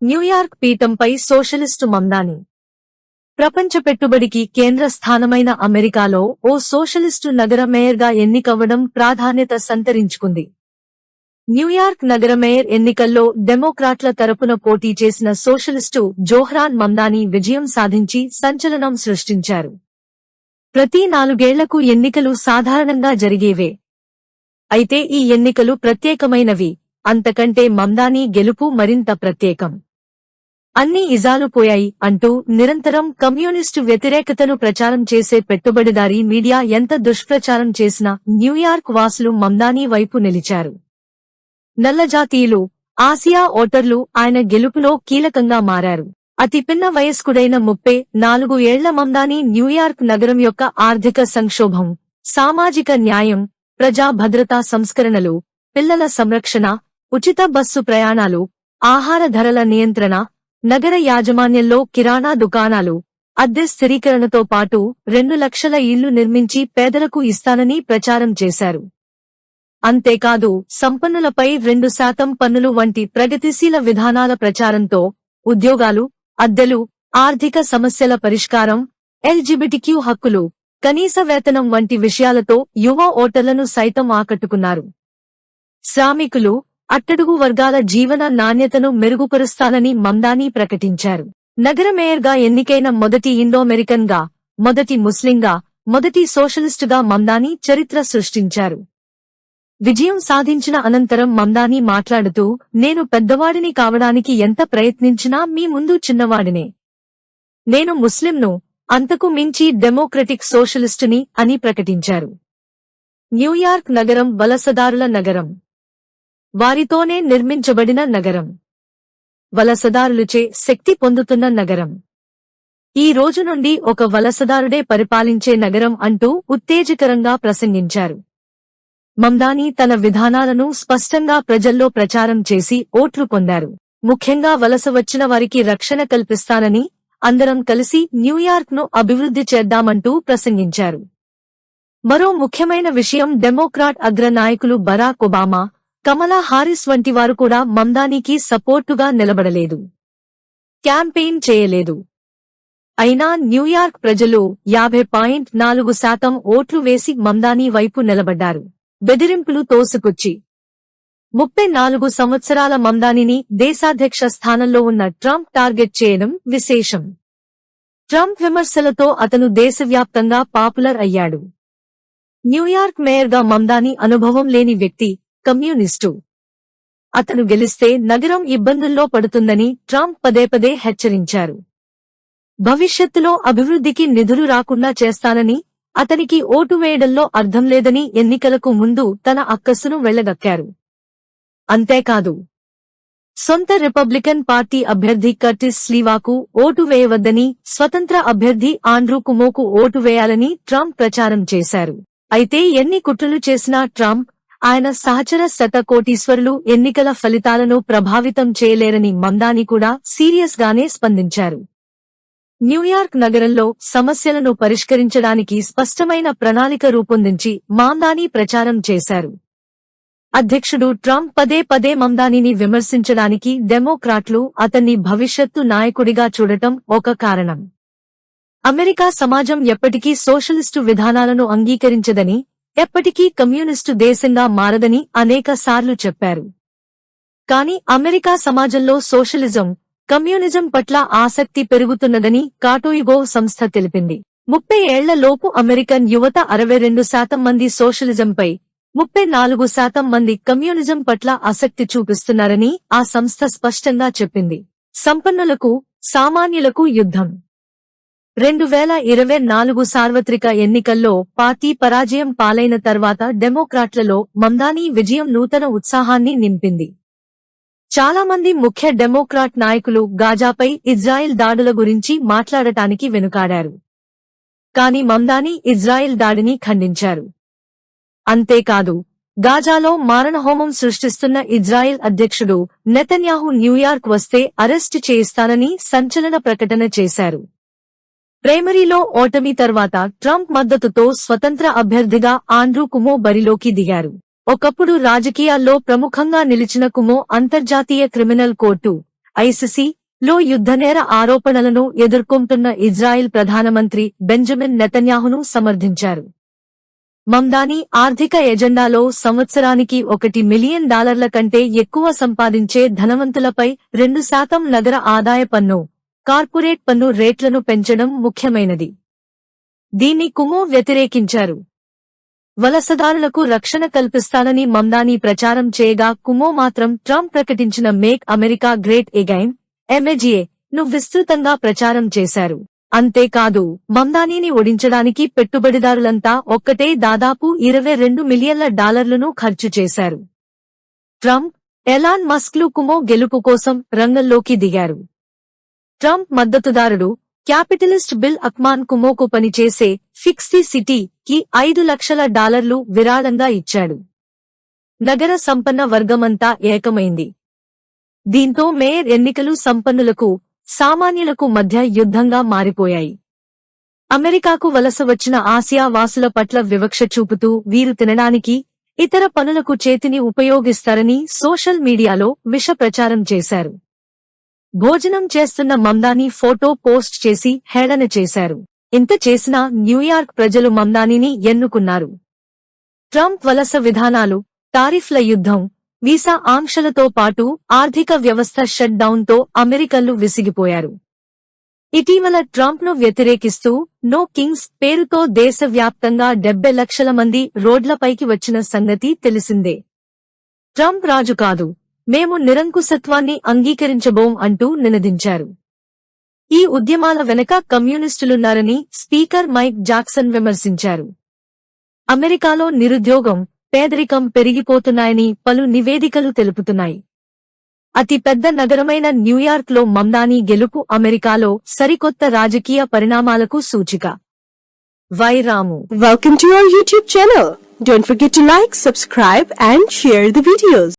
New York పీఠంపై socialist Mamdani. ప్రపంచ పెట్టుబడికి కేంద్ర స్థానమైన అమెరికాలో ఓ సోషలిస్టు నగర మేయర్గా ఎన్నికవ్వడం ప్రాధాన్యత సంతరించుకుంది. న్యూయార్క్ నగర మేయర్ ఎన్నికల్లో డెమోక్రాట్ల తరపున పోటీ చేసిన సోషలిస్టు జోహ్రాన్ మమ్దానీ విజయం సాధించి సంచలనం సృష్టించారు. ప్రతి 4 ఏళ్లకు ఎన్నికలు సాధారణంగా జరిగేవే. అయితే ఈ ఎన్నికలు ప్రత్యేకమైనవి, అంతకంటే మమ్దానీ గెలుపు మరింత ప్రత్యేకం. అన్ని ఇజాలు పోయాయి అంటూ నిరంతరం కమ్యూనిస్టు వ్యతిరేకతను ప్రచారం చేసే పెట్టుబడిదారీ మీడియా ఎంత దుష్ప్రచారం చేసినా న్యూయార్క్ వాసులు మమ్దానీ వైపు నిలిచారు. నల్లజాతీయులు, ఆసియా ఓటర్లు ఆయన గెలుపులో కీలకంగా మారారు. అతి పిన్న వయస్కుడైన 34 ఏళ్ల మమ్దానీ న్యూయార్క్ నగరం యొక్క ఆర్థిక సంక్షోభం, సామాజిక న్యాయం, ప్రజా భద్రతా సంస్కరణలు, పిల్లల సంరక్షణ, ఉచిత బస్సు ప్రయాణాలు, ఆహార ధరల నియంత్రణ, నగర యాజమాన్యంలో కిరాణా దుకాణాలు, అద్దె స్థిరీకరణతో పాటు 2 లక్షల ఇళ్లు నిర్మించి పేదలకు ఇస్తానని ప్రచారం చేశారు. అంతేకాదు సంపన్నులపై 2% పన్నులు వంటి ప్రగతిశీల విధానాల ప్రచారంతో ఉద్యోగాలు, అద్దెలు, ఆర్థిక సమస్యల పరిష్కారం, ఎల్జిబిటిక్యూ హక్కులు, కనీస వేతనం వంటి విషయాలతో యువ ఓటర్లను సైతం ఆకట్టుకున్నారు. శ్రామికులు, అట్టడుగు వర్గాల జీవన నాణ్యతను మెరుగుపరుస్తానని మమ్దానీ ప్రకటించారు. నగర మేయర్గా ఎన్నికైన మొదటి ఇండో-అమెరికన్ గా, మొదటి ముస్లింగా, మొదటి సోషలిస్టుగా మమ్దానీ చరిత్ర సృష్టించారు. విజయం సాధించిన అనంతరం మమ్దానీ మాట్లాడుతూ, నేను పెద్దవాడిని కావడానికి ఎంత ప్రయత్నించినా మీ ముందు చిన్నవాడినే. నేను ముస్లింను, అంతకు మించి డెమోక్రటిక్ సోషలిస్టుని అని ప్రకటించారు. న్యూయార్క్ నగరం వలసదారుల నగరం. వారితోనే నిర్మించబడిన నగరం. వలసదారులచే శక్తి పొందుతున్న నగరం. ఈ రోజు నుండి ఒక వలసదారుడే పరిపాలించే నగరం అంటూ ఉత్తేజకరంగా ప్రసంగించారు. మమ్దానీ తన విధానాలను స్పష్టంగా ప్రజల్లో ప్రచారం చేసి ఓట్లు పొందారు. ముఖ్యంగా వలస వచ్చిన వారికి రక్షణ కల్పిస్తానని, అందరం కలిసి న్యూయార్క్ ను అభివృద్ధి చేద్దామంటూ ప్రసంగించారు. మరో ముఖ్యమైన విషయం, డెమోక్రాట్ అగ్ర నాయకులు బరాక్ ఒబామా, కమలా హారిస్ వంటి వారు కూడా మమ్దానీకి సపోర్టుగా నిలబడలేదు, క్యాంపెయిన్ చేయలేదు. అయినా న్యూయార్క్ ప్రజలు 50.4% ఓట్లు వేసి మమ్దానీ వైపు నిలబడ్డారు. బెదిరింపులు తోసుకొచ్చి 34 సంవత్సరాల మమ్దానీని దేశాధ్యక్ష స్థానంలో ఉన్న ట్రంప్ టార్గెట్ చేయడం విశేషం. ట్రంప్ విమర్శలతో అతను దేశవ్యాప్తంగా పాపులర్ అయ్యాడు. న్యూయార్క్ మేయర్గా మమ్దానీ అనుభవం లేని వ్యక్తి, కమ్యూనిస్టు. అతను గెలిస్తే నగరం ఇబ్బందుల్లో పడుతుందని ట్రంప్ పదే హెచ్చరించారు. భవిష్యత్తులో అభివృద్ధికి నిధులు రాకుండా చేస్తానని, అతనికి ఓటు వేయడంలో అర్థం లేదని ఎన్నికలకు ముందు తన అక్కసును వెళ్లగక్కారు. అంతేకాదు సొంత రిపబ్లికన్ పార్టీ అభ్యర్థి కర్టిస్ స్లీవాకు ఓటు వేయవద్దని, స్వతంత్ర అభ్యర్థి ఆండ్రూ కుమోకు ఓటు వేయాలని ట్రంప్ ప్రచారం చేశారు. అయితే ఎన్ని కుట్రలు చేసినా ట్రంప్, ఆయన సహచర శతకోటీశ్వరులు ఎన్నికల ఫలితాలను ప్రభావితం చేయలేరని మమ్దానీ కూడా సీరియస్ గానే స్పందించారు. న్యూయార్క్ నగరంలో సమస్యలను పరిష్కరించడానికి స్పష్టమైన ప్రణాళిక రూపొందించి మమ్దానీ ప్రచారం చేశారు. అధ్యక్షుడు ట్రంప్ పదే మమ్దానీని విమర్శించడానికి డెమోక్రాట్లు అతన్ని భవిష్యత్తు నాయకుడిగా చూడటం ఒక కారణం. అమెరికా సమాజం ఎప్పటికీ సోషలిస్టు విధానాలను అంగీకరించదని, ఎప్పటికీ కమ్యూనిస్టు దేశంగా మారదని అనేక సార్లు చెప్పారు. కాని అమెరికా సమాజంలో సోషలిజం, కమ్యూనిజం పట్ల ఆసక్తి పెరుగుతున్నదని కాటోయుగో సంస్థ తెలిపింది. 30 ఏళ్ల లోపు అమెరికన్ యువత 62% మంది సోషలిజంపై, 34% మంది కమ్యూనిజం పట్ల ఆసక్తి చూపిస్తున్నారని ఆ సంస్థ స్పష్టంగా చెప్పింది. సంపన్నులకు, సామాన్యులకు యుద్ధం. 2024 సార్వత్రిక ఎన్నికల్లో పార్టీ పరాజయం పాలైన తర్వాత డెమోక్రాట్లలో మమ్దానీ విజయం నూతన ఉత్సాహాన్ని నింపింది. చాలా మంది ముఖ్య డెమోక్రాట్ నాయకులు గాజాపై ఇజ్రాయెల్ దాడుల గురించి మాట్లాడటానికి వెనుకాడారు. కాని మమ్దానీ ఇజ్రాయెల్ దాడిని ఖండించారు. అంతేకాదు గాజాలో మారణహోమం సృష్టిస్తున్న ఇజ్రాయెల్ అధ్యక్షుడు నెతన్యాహు న్యూయార్క్ వస్తే అరెస్టు చేయిస్తానని సంచలన ప్రకటన చేశారు. ప్రైమరీలో ఓటమి తర్వాత ట్రంప్ మద్దతుతో స్వతంత్ర అభ్యర్థిగా ఆండ్రూ కుమో బరిలోకి దిగారు. ఒకప్పుడు రాజకీయాల్లో ప్రముఖంగా నిలిచిన కుమో అంతర్జాతీయ క్రిమినల్ కోర్టు ఐసిసి లో యుద్ధనేర ఆరోపణలను ఎదుర్కొంటున్న ఇజ్రాయెల్ ప్రధానమంత్రి బెంజమిన్ నెతన్యాహును సమర్థించారు. మమ్దానీ ఆర్థిక ఎజెండాలో సంవత్సరానికి $1 మిలియన్ కంటే ఎక్కువ సంపాదించే ధనవంతులపై 2% నగర ఆదాయ పన్ను, కార్పొరేట్ పన్ను రేట్లను పెంచడం ముఖ్యమైనది. దీన్ని కుమో వ్యతిరేకించారు. వలసదారులకు రక్షణ కల్పిస్తానని మమ్దానీ ప్రచారం చేయగా కుమో మాత్రం ట్రంప్ ప్రకటించిన make America great again (MAGA) ను విస్తృతంగా ప్రచారం చేశారు. అంతేకాదు, మమ్దానీని ఓడించడానికి పెట్టుబడిదారులంతా ఒక్కటే దాదాపు $22 మిలియన్ల ఖర్చు చేశారు. ట్రంప్, ఎలాన్ మస్క్లు కుమో గెలుపు కోసం రంగంలోకి దిగారు. ట్రంప్ మద్దతుదారుడు, క్యాపిటలిస్ట్ బిల్ అక్మాన్ కుమోకు పనిచేసే ఫిక్స్ ది సిటీ కి $5 లక్షల విరాళంగా ఇచ్చాడు. నగర సంపన్న వర్గమంతా ఏకమైంది. దీంతో మేయర్ ఎన్నికలు సంపన్నులకు, సామాన్యులకు మధ్య యుద్ధంగా మారిపోయాయి. అమెరికాకు వలస వచ్చిన ఆసియా వాసుల పట్ల వివక్ష చూపుతూ వీరు తినడానికి, ఇతర పనులకు చేతిని ఉపయోగిస్తారని సోషల్ మీడియాలో విష ప్రచారం చేశారు. భోజనం చేస్తున్న మమ్దానీ ఫోటో పోస్ట్ చేసి హేళన చేశారు. ఇంత చేసినా న్యూయార్క్ ప్రజలు మమ్దానీని ఎన్నుకున్నారు. ట్రంప్ వలస విధానాలు, టారిఫ్ల యుద్ధం, వీసా ఆంక్షలతో పాటు ఆర్థిక వ్యవస్థ షట్ డౌన్ తో అమెరికన్లు విసిగిపోయారు. ఇటీవల ట్రంప్ను వ్యతిరేకిస్తూ నో కింగ్స్ పేరుతో దేశవ్యాప్తంగా 70 లక్షల మంది రోడ్లపైకి వచ్చిన సంగతి తెలిసిందే. ట్రంప్ రాజు కాదు, మేము నిరంకుశత్వాన్ని అంగీకరించబోం అంటూ నినదించారు. ఈ ఉద్యమాల వెనక కమ్యూనిస్టులున్నారని స్పీకర్ మైక్ జాక్సన్ విమర్శించారు. అమెరికాలో నిరుద్యోగం, పేదరికం పెరిగిపోతున్నాయని పలు నివేదికలు తెలుపుతున్నాయి. అతి పెద్ద నగరమైన న్యూయార్క్లో మమ్దానీ గెలుపు అమెరికాలో సరికొత్త రాజకీయ పరిణామాలకు సూచిక. వైరాము. Welcome to our YouTube channel. Don't forget to like, subscribe and share the videos.